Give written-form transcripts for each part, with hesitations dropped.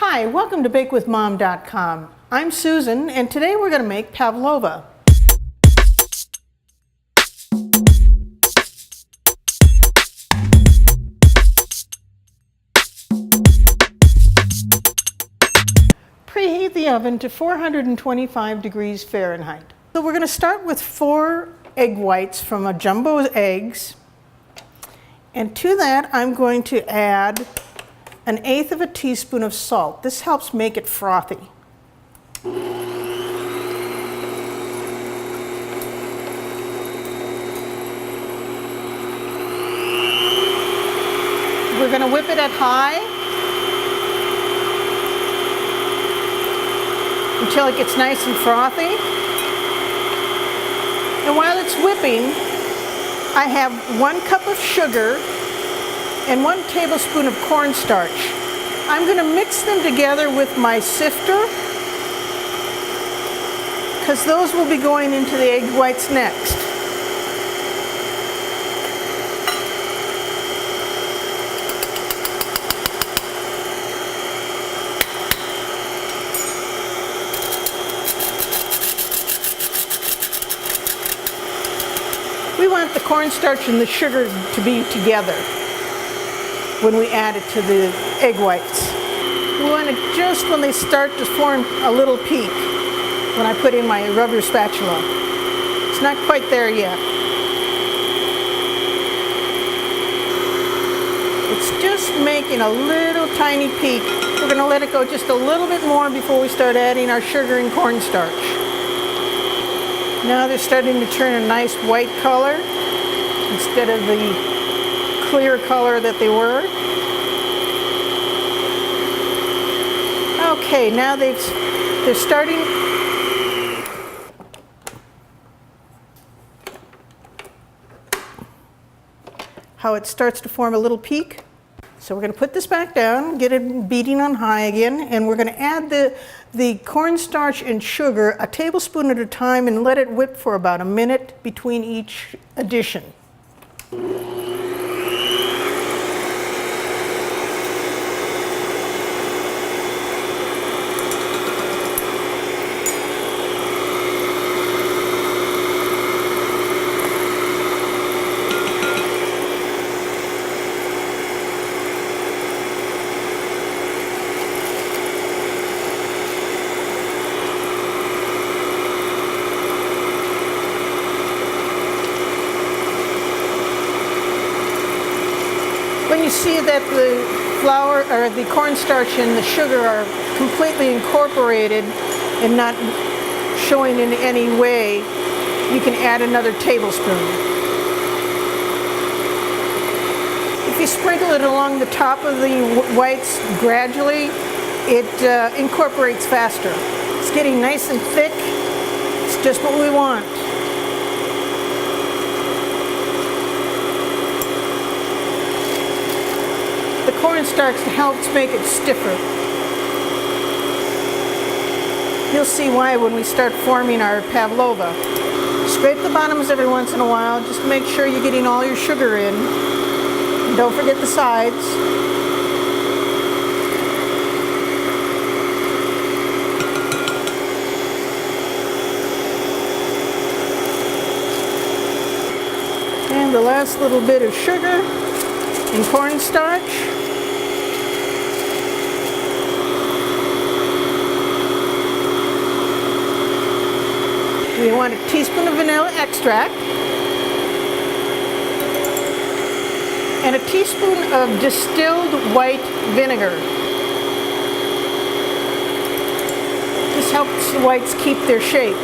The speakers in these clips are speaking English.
Hi, welcome to BakeWithMom.com. I'm Susan, and today we're going to make Pavlova. Preheat the oven to 425 degrees Fahrenheit. So we're going to start with 4 egg whites from a jumbo eggs. And to that, I'm going to add 1/8 of a teaspoon of salt. This helps make it frothy. We're going to whip it at high until it gets nice and frothy. And while it's whipping, I have 1 cup of sugar and 1 tablespoon of cornstarch. I'm going to mix them together with my sifter because those will be going into the egg whites next. We want the cornstarch and the sugar to be together when we add it to the egg whites. We want it just when they start to form a little peak when I put in my rubber spatula. It's not quite there yet. It's just making a little tiny peak. We're going to let it go just a little bit more before we start adding our sugar and cornstarch. Now they're starting to turn a nice white color instead of the clear color that they were. Okay, now they're starting. How it starts to form a little peak. So we're going to put this back down, get it beating on high again, and we're going to add the cornstarch and sugar a tablespoon at a time and let it whip for about a minute between each addition. When you see that the flour or the cornstarch and the sugar are completely incorporated and not showing in any way, you can add another tablespoon. If you sprinkle it along the top of the whites gradually, it incorporates faster. It's getting nice and thick. It's just what we want. The cornstarch helps make it stiffer. You'll see why when we start forming our pavlova. Scrape the bottoms every once in a while just to make sure you're getting all your sugar in. And don't forget the sides. And the last little bit of sugar and cornstarch. We want a teaspoon of vanilla extract and a teaspoon of distilled white vinegar. This helps the whites keep their shape.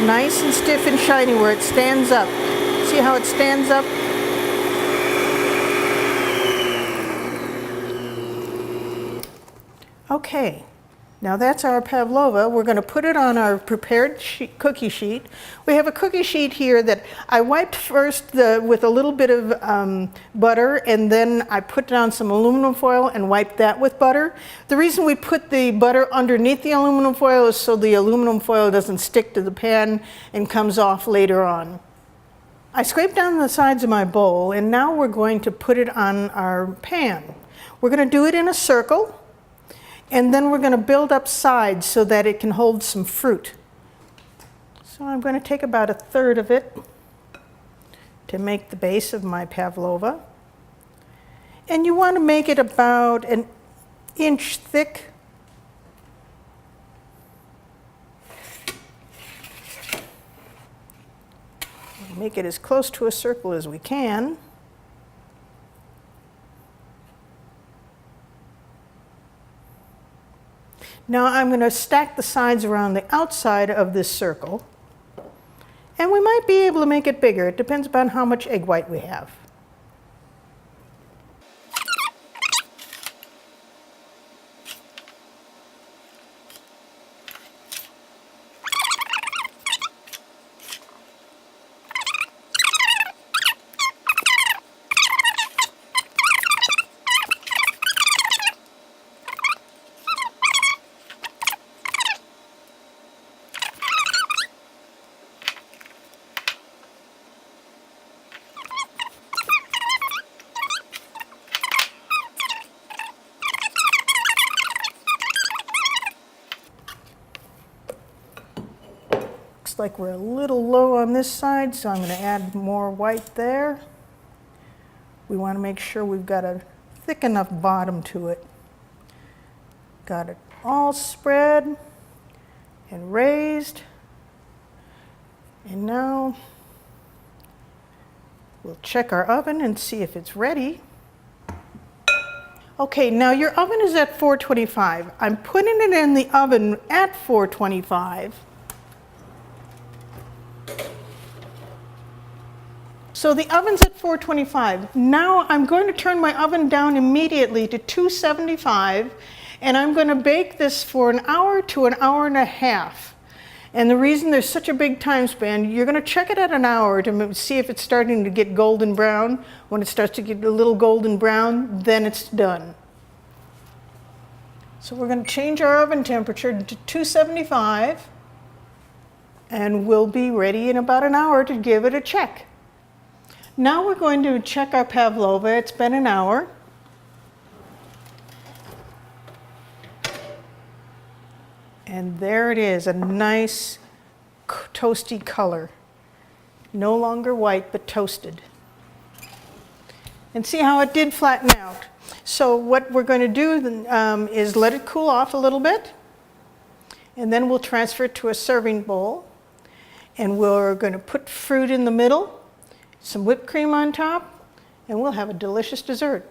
Nice and stiff and shiny where it stands up. See how it stands up? Okay, now that's our pavlova. We're going to put it on our prepared cookie sheet. We have a cookie sheet here that I wiped first with a little bit of butter, and then I put down some aluminum foil and wiped that with butter. The reason we put the butter underneath the aluminum foil is so the aluminum foil doesn't stick to the pan and comes off later on. I scraped down the sides of my bowl, and now we're going to put it on our pan. We're going to do it in a circle, and then we're going to build up sides so that it can hold some fruit. So I'm going to take about 1/3 of it to make the base of my pavlova. And you want to make it about 1 inch thick. Make it as close to a circle as we can. Now I'm going to stack the sides around the outside of this circle. And we might be able to make it bigger. It depends upon how much egg white we have. Looks like we're a little low on this side, so I'm going to add more white there. We want to make sure we've got a thick enough bottom to it. Got it all spread and raised. And now we'll check our oven and see if it's ready. Okay, now your oven is at 425. I'm putting it in the oven at 425. So the oven's at 425. Now I'm going to turn my oven down immediately to 275, and I'm going to bake this for 1 hour to 1.5 hours. And the reason there's such a big time span, you're going to check it at 1 hour to see if it's starting to get golden brown. When it starts to get a little golden brown, then it's done. So we're going to change our oven temperature to 275, and we'll be ready in about 1 hour to give it a check. Now we're going to check our pavlova. It's been 1 hour. And there it is, a nice toasty color. No longer white, but toasted. And see how it did flatten out. So what we're going to do is let it cool off a little bit. And then we'll transfer it to a serving bowl. And we're going to put fruit in the middle, some whipped cream on top, and we'll have a delicious dessert.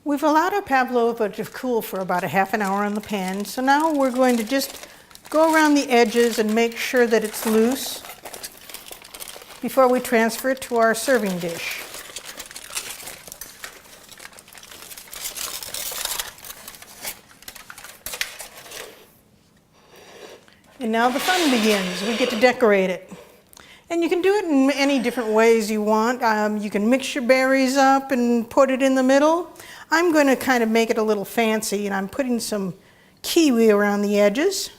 We've allowed our pavlova to cool for about 1/2 hour on the pan, so now we're going to just go around the edges and make sure that it's loose before we transfer it to our serving dish. And now the fun begins. We get to decorate it. And you can do it in any different ways you want. You can mix your berries up and put it in the middle. I'm going to kind of make it a little fancy, and I'm putting some kiwi around the edges.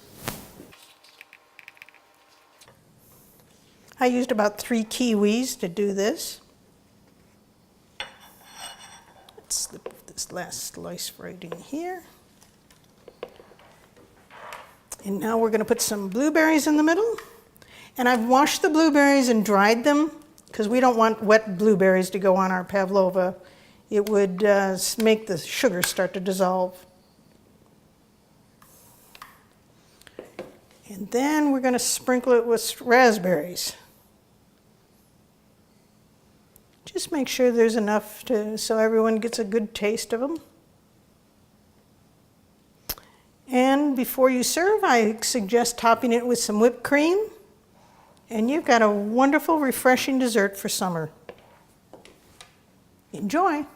I used about 3 kiwis to do this. Let's slip this last slice right in here. And now we're going to put some blueberries in the middle. And I've washed the blueberries and dried them because we don't want wet blueberries to go on our pavlova. It would make the sugar start to dissolve. And then we're going to sprinkle it with raspberries. Just make sure there's enough so everyone gets a good taste of them. And before you serve, I suggest topping it with some whipped cream. And you've got a wonderful, refreshing dessert for summer. Enjoy!